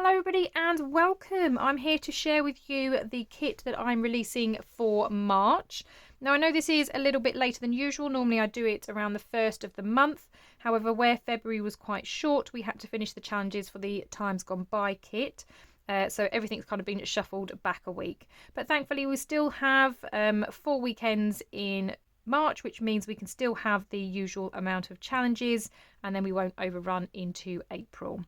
Hello everybody and welcome. I'm here to share with you the kit that I'm releasing for March. Now I know this is a little bit later than usual. Normally I do it around the 1st of the month. However, where February was quite short, we had to finish the challenges for the Times Gone By kit. So everything's kind of been shuffled back a week. But thankfully we still have 4 weekends in March, which means we can still have the usual amount of challenges and then we won't overrun into April.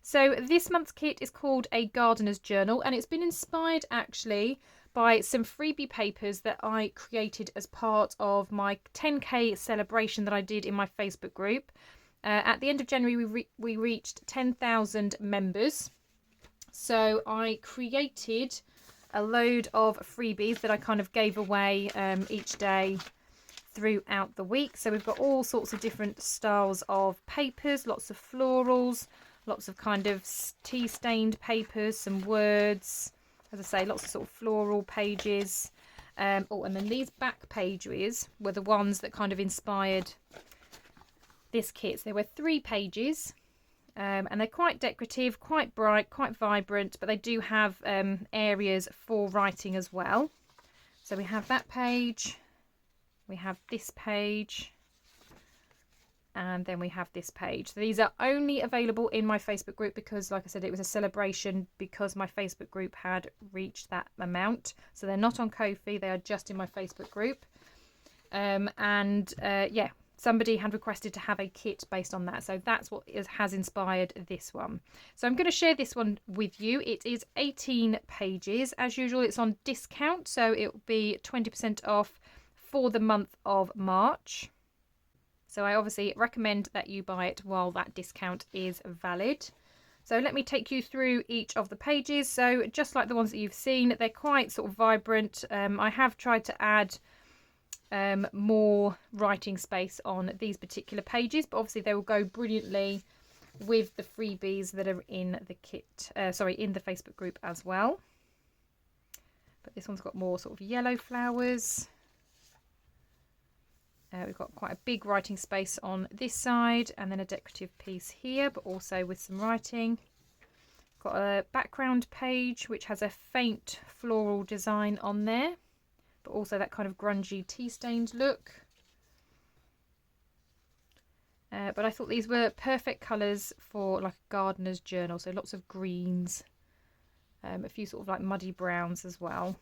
So this month's kit is called a gardener's journal, and it's been inspired actually by some freebie papers that I created as part of my 10k celebration that I did in my Facebook group. At the end of January we reached 10,000 members, so I created a load of freebies that I kind of gave away each day throughout the week. So we've got all sorts of different styles of papers, lots of florals, lots of kind of tea stained papers, some words, as I say, lots of sort of floral pages. And then these back pages were the ones that kind of inspired this kit. So there were 3 pages, and they're quite decorative, quite bright, quite vibrant, but they do have areas for writing as well. So we have that page, we have this page, and then we have this page. So these are only available in my Facebook group because, like I said, it was a celebration because my Facebook group had reached that amount. So they're not on Ko-fi, they are just in my Facebook group. Yeah, somebody had requested to have a kit based on that. So that's what has inspired this one. So I'm going to share this one with you. It is 18 pages. As usual, it's on discount, so it will be 20% off for the month of March. So I obviously recommend that you buy it while that discount is valid. So let me take you through each of the pages. So just like the ones that you've seen, they're quite sort of vibrant. I have tried to add more writing space on these particular pages, but obviously they will go brilliantly with the freebies that are in the kit, in the Facebook group as well. But this one's got more sort of yellow flowers. We've got quite a big writing space on this side and then a decorative piece here, but also with some writing. Got a background page which has a faint floral design on there, but also that kind of grungy tea-stained look. But I thought these were perfect colours for like a gardener's journal, so lots of greens, a few sort of like muddy browns as well.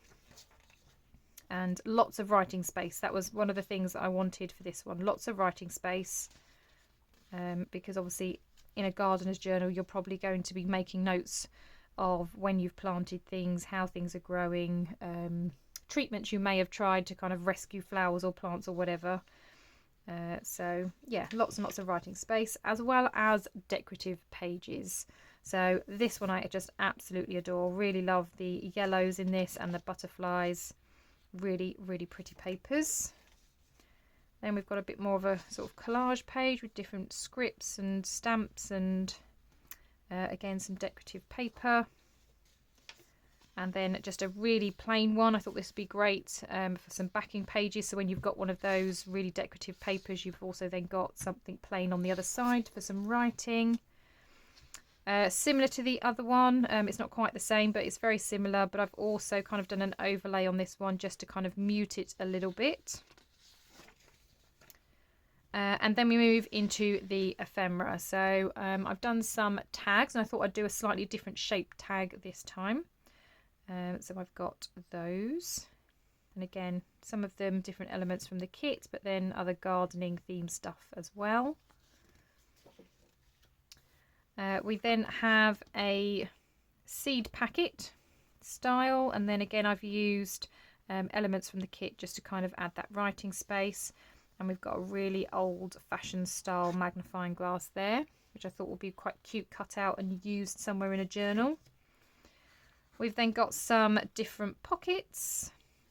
And lots of writing space. That was one of the things that I wanted for this one. Lots of writing space, because obviously in a gardener's journal you're probably going to be making notes of when you've planted things, how things are growing, treatments you may have tried to kind of rescue flowers or plants or whatever. So yeah, lots and lots of writing space as well as decorative pages. So this one I just absolutely adore. Really love the yellows in this and the butterflies. Really pretty papers. Then we've got a bit more of a sort of collage page with different scripts and stamps and again some decorative paper. And then just a really plain one. I thought this would be great for some backing pages, so when you've got one of those really decorative papers, you've also then got something plain on the other side for some writing. Similar to the other one, it's not quite the same, but it's very similar, but I've also kind of done an overlay on this one just to kind of mute it a little bit. And then we move into the ephemera. So I've done some tags, and I thought I'd do a slightly different shape tag this time. So I've got those, and again some of them different elements from the kit, but then other gardening themed stuff as well. We then have a seed packet style, and then again I've used elements from the kit just to kind of add that writing space. And we've got a really old-fashioned style magnifying glass there, which I thought would be quite cute cut out and used somewhere in a journal. We've then got some different pockets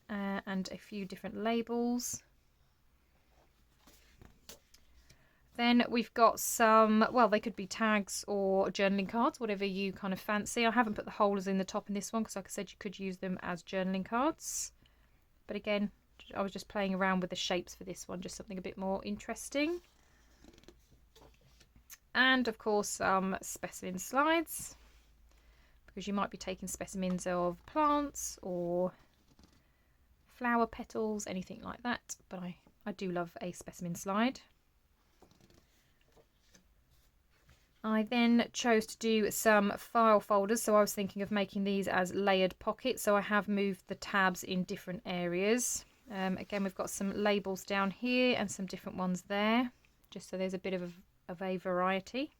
and a few different labels. Then we've got some, well, they could be tags or journaling cards, whatever you kind of fancy. I haven't put the holders in the top in this one because, like I said, you could use them as journaling cards. But again, I was just playing around with the shapes for this one, just something a bit more interesting. And of course some specimen slides, because you might be taking specimens of plants or flower petals, anything like that, but I do love a specimen slide. I then chose to do some file folders, so I was thinking of making these as layered pockets, so I have moved the tabs in different areas. Again, we've got some labels down here and some different ones there, just so there's a bit of a variety.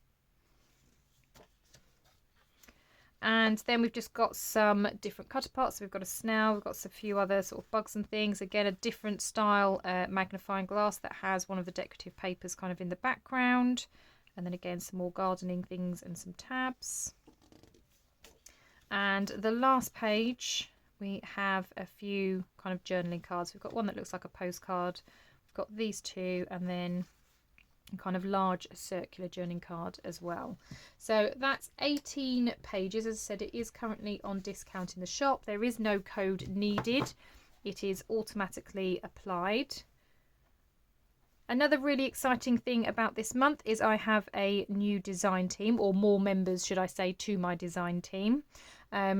And then we've just got some different cutter parts. So we've got a snail, we've got a few other sort of bugs and things. Again, a different style magnifying glass that has one of the decorative papers kind of in the background. And then again, some more gardening things and some tabs. And the last page, we have a few kind of journaling cards. We've got one that looks like a postcard. We've got these two, and then a kind of large circular journaling card as well. So that's 18 pages. As I said, it is currently on discount in the shop. There is no code needed. It is automatically applied. Another really exciting thing about this month is I have a new design team, or more members, should I say, to my design team.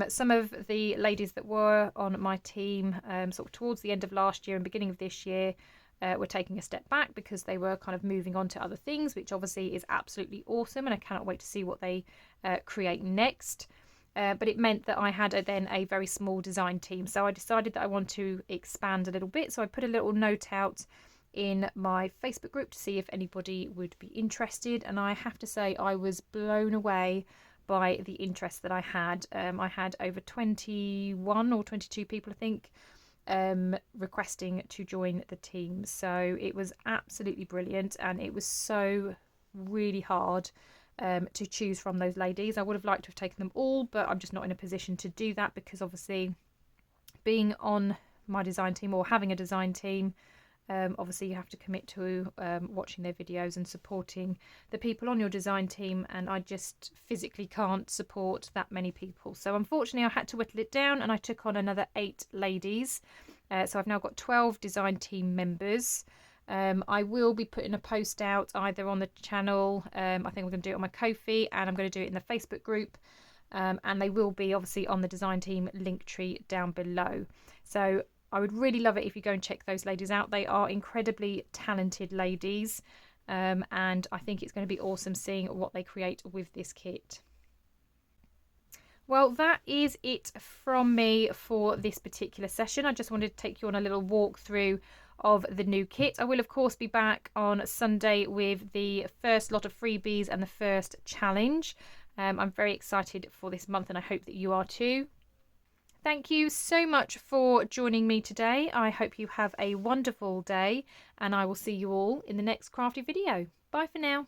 Some of the ladies that were on my team sort of towards the end of last year and beginning of this year were taking a step back because they were kind of moving on to other things, which obviously is absolutely awesome, and I cannot wait to see what they create next. But it meant that I had then a very small design team, so I decided that I want to expand a little bit. So I put a little note out in my Facebook group to see if anybody would be interested, and I have to say I was blown away by the interest that I had. I had over 21 or 22 people, I think, requesting to join the team, so it was absolutely brilliant, and it was so really hard to choose from those ladies. I would have liked to have taken them all, but I'm just not in a position to do that, because obviously being on my design team or having a design team, obviously you have to commit to watching their videos and supporting the people on your design team, and I just physically can't support that many people. So unfortunately I had to whittle it down, and I took on another 8 ladies. So I've now got 12 design team members. I will be putting a post out either on the channel, I think we're going to do it on my Ko-fi, and I'm going to do it in the Facebook group. And they will be obviously on the design team link tree down below. So I would really love it if you go and check those ladies out. They are incredibly talented ladies, and I think it's going to be awesome seeing what they create with this kit. Well, that is it from me for this particular session. I just wanted to take you on a little walk through of the new kit. I will of course be back on Sunday with the first lot of freebies and the first challenge. I'm very excited for this month, and I hope that you are too. Thank you so much for joining me today. I hope you have a wonderful day, and I will see you all in the next crafty video. Bye for now.